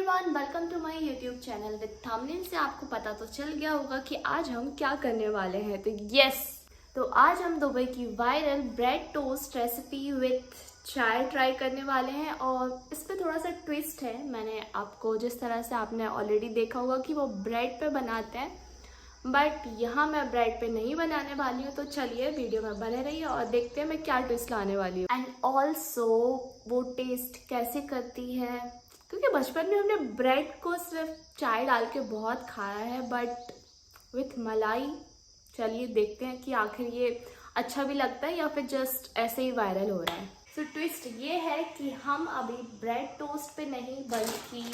Everyone, welcome to my YouTube channel. With thumbnail से आपको पता तो चल गया होगा कि आज हम क्या करने वाले हैं। तो आज हम दुबई की viral bread toast recipe with चाय ट्राई करने वाले हैं। और इस पे थोड़ा सा ट्विस्ट है। मैंने आपको जिस तरह से आपने ऑलरेडी देखा होगा कि वो ब्रेड पे बनाते हैं, बट यहाँ मैं ब्रेड पे नहीं बनाने वाली हूँ। तो चलिए वीडियो में बने रहिए और देखते हैं मैं क्या ट्विस्ट लाने वाली हूँ। एंड ऑल्सो वो टेस्ट कैसे करती है, क्योंकि बचपन में हमने ब्रेड को सिर्फ चाय डाल के बहुत खाया है, बट विथ मलाई। चलिए देखते हैं कि आखिर ये अच्छा भी लगता है या फिर जस्ट ऐसे ही वायरल हो रहा है। सो ट्विस्ट ये है कि हम अभी ब्रेड टोस्ट पे नहीं बल्कि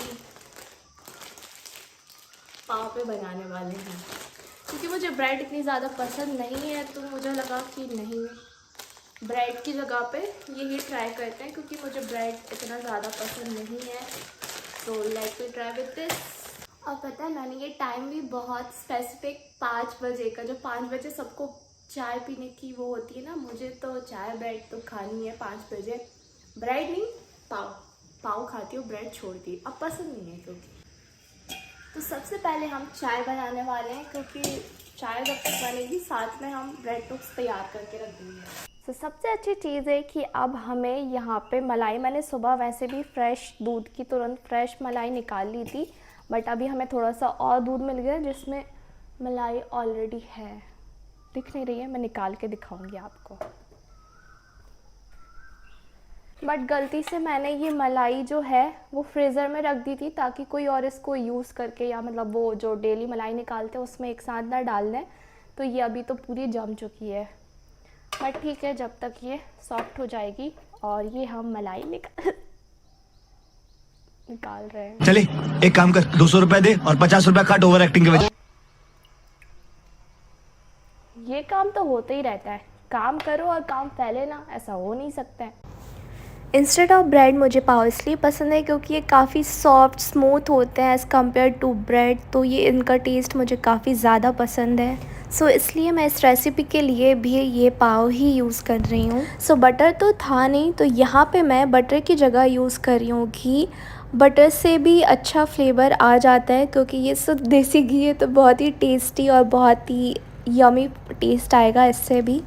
पाव पे बनाने वाले हैं, क्योंकि मुझे ब्रेड इतनी ज़्यादा पसंद नहीं है। तो मुझे लगा कि नहीं, ब्रेड की जगह पे यही ट्राई करते हैं, क्योंकि मुझे ब्रेड इतना ज़्यादा पसंद नहीं है। तो let me try with this. और पता है, मैंने ये टाइम भी बहुत स्पेसिफिक 5 बजे का, जो 5 बजे सबको चाय पीने की वो होती है ना, मुझे तो चाय ब्रेड तो खानी है 5 बजे। ब्रेड नहीं, पाव खाती हूँ, ब्रेड छोड़ती, अब पसंद नहीं है क्योंकि। तो सबसे पहले हम चाय बनाने वाले हैं, क्योंकि चाय जब तक बनेगी साथ में हम ब्रेड टोस्ट तैयार करके रख देंगे। तो सबसे अच्छी चीज़ है कि अब हमें यहाँ पे मलाई, मैंने सुबह वैसे भी फ्रेश दूध की तुरंत फ्रेश मलाई निकाल ली थी, बट अभी हमें थोड़ा सा और दूध मिल गया जिसमें मलाई ऑलरेडी है। दिख नहीं रही है, मैं निकाल के दिखाऊंगी आपको। बट गलती से मैंने ये मलाई जो है वो फ्रीज़र में रख दी थी, ताकि कोई और इसको यूज़ करके, या मतलब वो जो डेली मलाई निकालते हैं उसमें एक साथ ना डाल दें। तो ये अभी तो पूरी जम चुकी है, बट ठीक है, जब तक ये सॉफ्ट हो जाएगी। और ये हम मलाई निकाल रहे हैं। चले एक काम कर, 200 रुपए दे और 50 रुपए काट ओवर एक्टिंग के वजह। ये काम तो होता ही रहता है, काम करो और काम फैले ना, ऐसा हो नहीं सकता है। इंस्टेड ऑफ ब्रेड मुझे पाव इसलिए पसंद है क्योंकि ये काफ़ी सॉफ्ट स्मूथ होते हैं एज़ कम्पेयर टू ब्रेड। तो ये इनका टेस्ट मुझे काफ़ी ज़्यादा पसंद है। सो इसलिए मैं इस रेसिपी के लिए भी ये पाव ही यूज़ कर रही हूँ। सो बटर तो था नहीं, तो यहाँ पे मैं बटर की जगह यूज़ कर रही हूँ घी। बटर से भी अच्छा फ्लेवर आ जाता है, क्योंकि ये सब देसी घी है, तो बहुत ही टेस्टी और बहुत ही यमी टेस्ट आएगा इससे भी।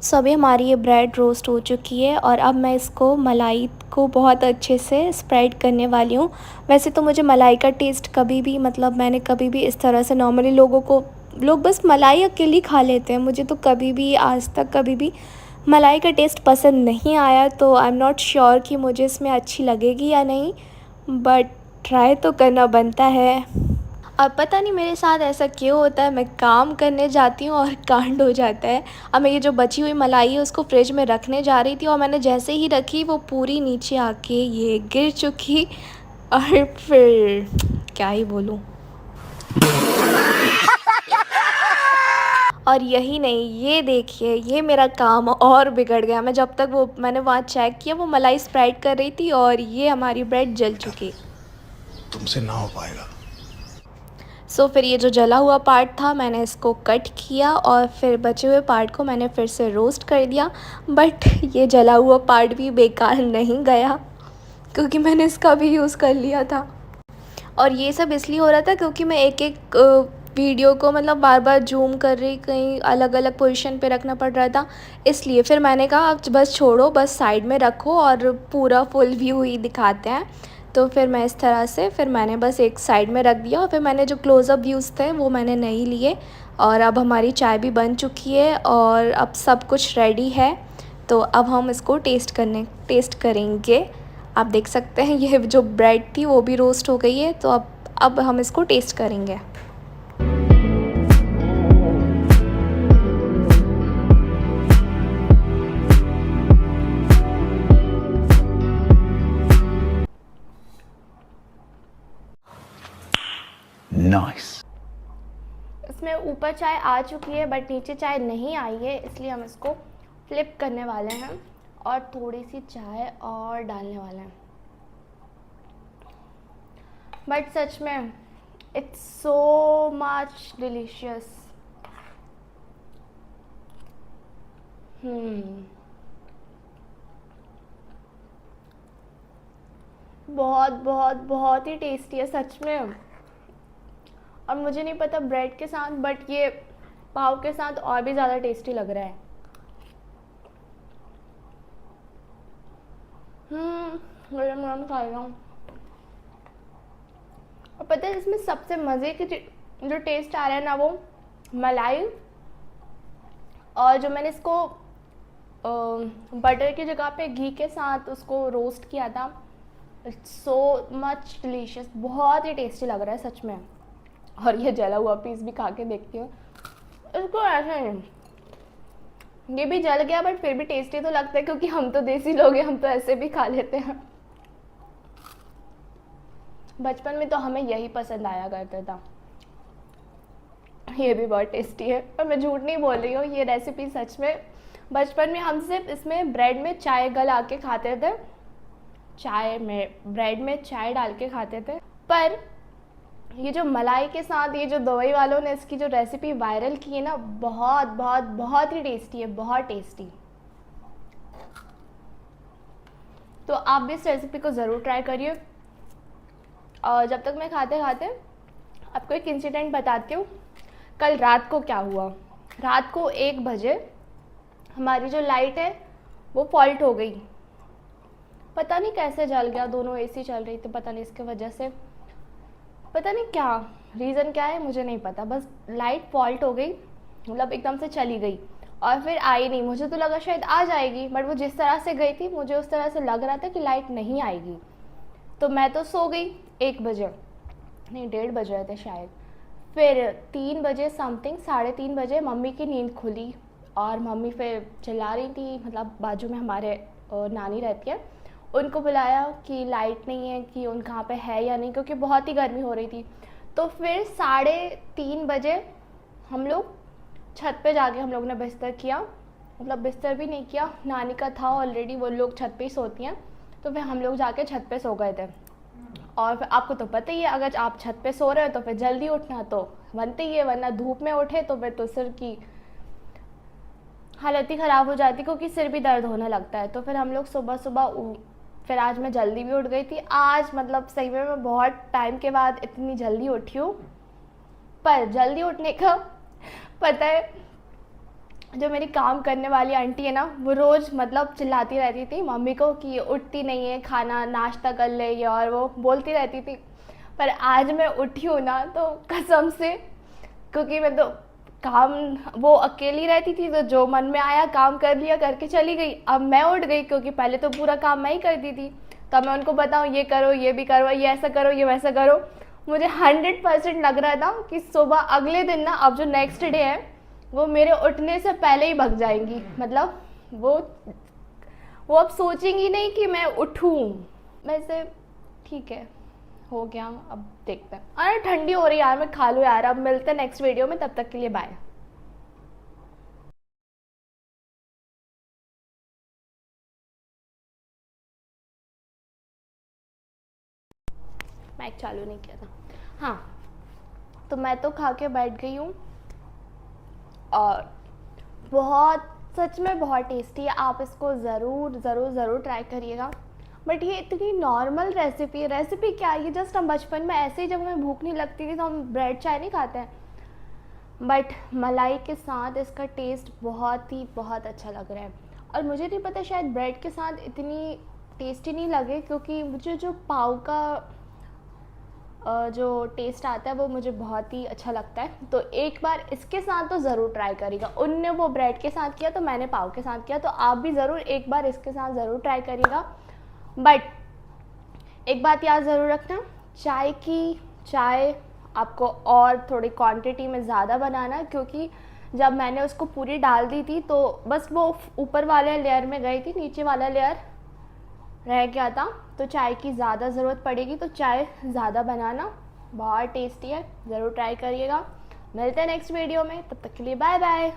सो अभी हमारी ये ब्रेड रोस्ट हो चुकी है और अब मैं इसको मलाई को बहुत अच्छे से स्प्रेड करने वाली हूँ। वैसे तो मुझे मलाई का टेस्ट कभी भी, मतलब मैंने कभी भी इस तरह से, नॉर्मली लोग बस मलाई अकेली खा लेते हैं, मुझे तो कभी भी आज तक कभी भी मलाई का टेस्ट पसंद नहीं आया। तो आई एम नॉट श्योर कि मुझे इसमें अच्छी लगेगी या नहीं, बट ट्राई तो करना बनता है। और पता नहीं मेरे साथ ऐसा क्यों होता है, मैं काम करने जाती हूँ और कांड हो जाता है। अब मैं ये जो बची हुई मलाई है उसको फ्रिज में रखने जा रही थी, और मैंने जैसे ही रखी वो पूरी नीचे आके ये गिर चुकी। और फिर क्या ही बोलूँ। और यही नहीं, ये देखिए, ये मेरा काम और बिगड़ गया। मैं जब तक वो मैंने वहाँ चेक किया, वो मलाई स्प्रेड कर रही थी और ये हमारी ब्रेड जल चुकी। तुमसे ना हो पाएगा। सो फिर ये जो जला हुआ पार्ट था मैंने इसको कट किया, और फिर बचे हुए पार्ट को मैंने फिर से रोस्ट कर दिया। बट ये जला हुआ पार्ट भी बेकार नहीं गया, क्योंकि मैंने इसका भी यूज़ कर लिया था। और ये सब इसलिए हो रहा था क्योंकि मैं एक एक वीडियो को मतलब बार बार जूम कर रही, कहीं अलग अलग पोजीशन पे रखना पड़ रहा था, इसलिए फिर मैंने कहा अब बस छोड़ो, बस साइड में रखो और पूरा फुल व्यू ही दिखाते हैं। तो फिर मैं इस तरह से, फिर मैंने बस एक साइड में रख दिया, और फिर मैंने जो क्लोज़अप व्यूज़ थे वो मैंने नहीं लिए। और अब हमारी चाय भी बन चुकी है और अब सब कुछ रेडी है। तो अब हम इसको टेस्ट करेंगे। आप देख सकते हैं ये जो ब्रेड थी वो भी रोस्ट हो गई है। तो अब हम इसको टेस्ट करेंगे। नाइस। इसमें ऊपर चाय आ चुकी है बट नीचे चाय नहीं आई है, इसलिए हम इसको फ्लिप करने वाले हैं और थोड़ी सी चाय और डालने वाले हैं। बट सच में इट्स सो मच डिलीशियस। बहुत बहुत बहुत ही टेस्टी है सच में। और मुझे नहीं पता ब्रेड के साथ, बट ये पाव के साथ और भी ज़्यादा टेस्टी लग रहा है। गरम गरम खा रहा हूँ। और पता है इसमें सबसे मज़े की जो टेस्ट आ रहा है ना, वो मलाई, और जो मैंने इसको बटर की जगह पे घी के साथ उसको रोस्ट किया था। इट्स सो मच डिलीशियस, बहुत ही टेस्टी लग रहा है सच में। और ये जला हुआ पीस भी खा के देखती हूँ। इसको ऐसा नहीं, ये भी जल गया बट फिर भी टेस्टी तो लगता है, क्योंकि हम तो देसी लोग हैं, हम तो ऐसे भी खा लेते हैं। बचपन में तो हमें यही पसंद आया करता था। ये भी बहुत टेस्टी है, और मैं झूठ नहीं बोल रही हूँ, ये रेसिपी सच में। बचपन में हम सिर्फ इसमें ब्रेड में चाय गला के खाते थे, ब्रेड में चाय डाल के खाते थे। पर ये जो मलाई के साथ ये जो दुबई वालों ने इसकी जो रेसिपी वायरल की है ना, बहुत बहुत बहुत ही टेस्टी है, बहुत टेस्टी। तो आप भी इस रेसिपी को ज़रूर ट्राई करिए। और जब तक मैं खाते खाते आपको एक इंसिडेंट बताती हूँ। कल रात को क्या हुआ। रात को 1 बजे हमारी जो लाइट है वो फॉल्ट हो गई। पता नहीं कैसे जल गया, दोनों एसी चल रही थी, पता नहीं इसके वजह से, पता नहीं क्या रीज़न क्या है मुझे नहीं पता। बस लाइट फॉल्ट हो गई, मतलब एकदम से चली गई और फिर आई नहीं। मुझे तो लगा शायद आ जाएगी, बट वो जिस तरह से गई थी मुझे उस तरह से लग रहा था कि लाइट नहीं आएगी। तो मैं तो सो गई 1 बजे, नहीं 1:30 बज रहे थे शायद। फिर 3 बजे समथिंग, 3:30 बजे मम्मी की नींद खुली और मम्मी फिर चिल्ला रही थी, मतलब बाजू में हमारे नानी रहती है, उनको बुलाया कि लाइट नहीं है, कि उन कहाँ पे है या नहीं, क्योंकि बहुत ही गर्मी हो रही थी। तो फिर 3:30 बजे हम लोग छत पे जाके हम लोग ने बिस्तर किया, मतलब बिस्तर भी नहीं किया, नानी का था ऑलरेडी, वो लोग छत पे ही सोती हैं। तो फिर हम लोग जाके छत पे सो गए थे। और फिर आपको तो पता ही है, अगर आप छत पे सो रहे हो तो फिर जल्दी उठना तो बनते ही है, वरना धूप में उठे तो फिर तो सिर की हालत ही ख़राब हो जाती, क्योंकि सिर भी दर्द होने लगता है। तो फिर हम लोग सुबह फिर आज मैं जल्दी भी उठ गई थी। आज मतलब सही में मैं बहुत टाइम के बाद इतनी जल्दी उठी हूँ। पर जल्दी उठने का पता है, जो मेरी काम करने वाली आंटी है ना, वो रोज़ मतलब चिल्लाती रहती थी मम्मी को कि उठती नहीं है, खाना नाश्ता कर ले, ये और वो बोलती रहती थी। पर आज मैं उठी हूँ ना, तो कसम से, क्योंकि मैं तो काम, वो अकेली रहती थी तो जो मन में आया काम कर लिया, करके चली गई। अब मैं उठ गई, क्योंकि पहले तो पूरा काम मैं ही करती थी, तब मैं उनको बताऊँ ये करो, ये भी करो, ये ऐसा करो, ये वैसा करो। मुझे 100% लग रहा था कि सुबह अगले दिन ना, अब जो नेक्स्ट डे है वो मेरे उठने से पहले ही भग जाएंगी। मतलब वो अब सोचेंगी नहीं कि मैं उठूँ। वैसे ठीक है, हो गया, अब देखते हैं। अरे ठंडी हो रही है यार, मैं खा लूँ यार। अब मिलते हैं नेक्स्ट वीडियो में, तब तक के लिए बाय। माइक चालू नहीं किया था। हाँ, तो मैं तो खा के बैठ गई हूँ और बहुत, सच में बहुत टेस्टी है। आप इसको ज़रूर ज़रूर ज़रूर ट्राई करिएगा। बट ये इतनी नॉर्मल रेसिपी क्या है, ये जस्ट हम बचपन में ऐसे ही, जब हमें भूख नहीं लगती थी तो हम ब्रेड चाय नहीं खाते हैं, बट मलाई के साथ इसका टेस्ट बहुत अच्छा लग रहा है। और मुझे नहीं पता, शायद ब्रेड के साथ इतनी टेस्टी नहीं लगे, क्योंकि मुझे जो पाव का जो टेस्ट आता है वो मुझे बहुत ही अच्छा लगता है। तो एक बार इसके साथ तो ज़रूर ट्राई करिएगा। उनने वो ब्रेड के साथ किया तो मैंने पाव के साथ किया, तो आप भी ज़रूर एक बार इसके साथ ज़रूर ट्राई करिएगा। बट एक बात याद ज़रूर रखना, चाय आपको और थोड़ी क्वांटिटी में ज़्यादा बनाना, क्योंकि जब मैंने उसको पूरी डाल दी थी तो बस वो ऊपर वाले लेयर में गई थी, नीचे वाला लेयर रह गया था। तो चाय की ज़्यादा ज़रूरत पड़ेगी, तो चाय ज़्यादा बनाना। बहुत टेस्टी है, ज़रूर ट्राई करिएगा। मिलते हैं नेक्स्ट वीडियो में, तब तक के लिए बाय बाय।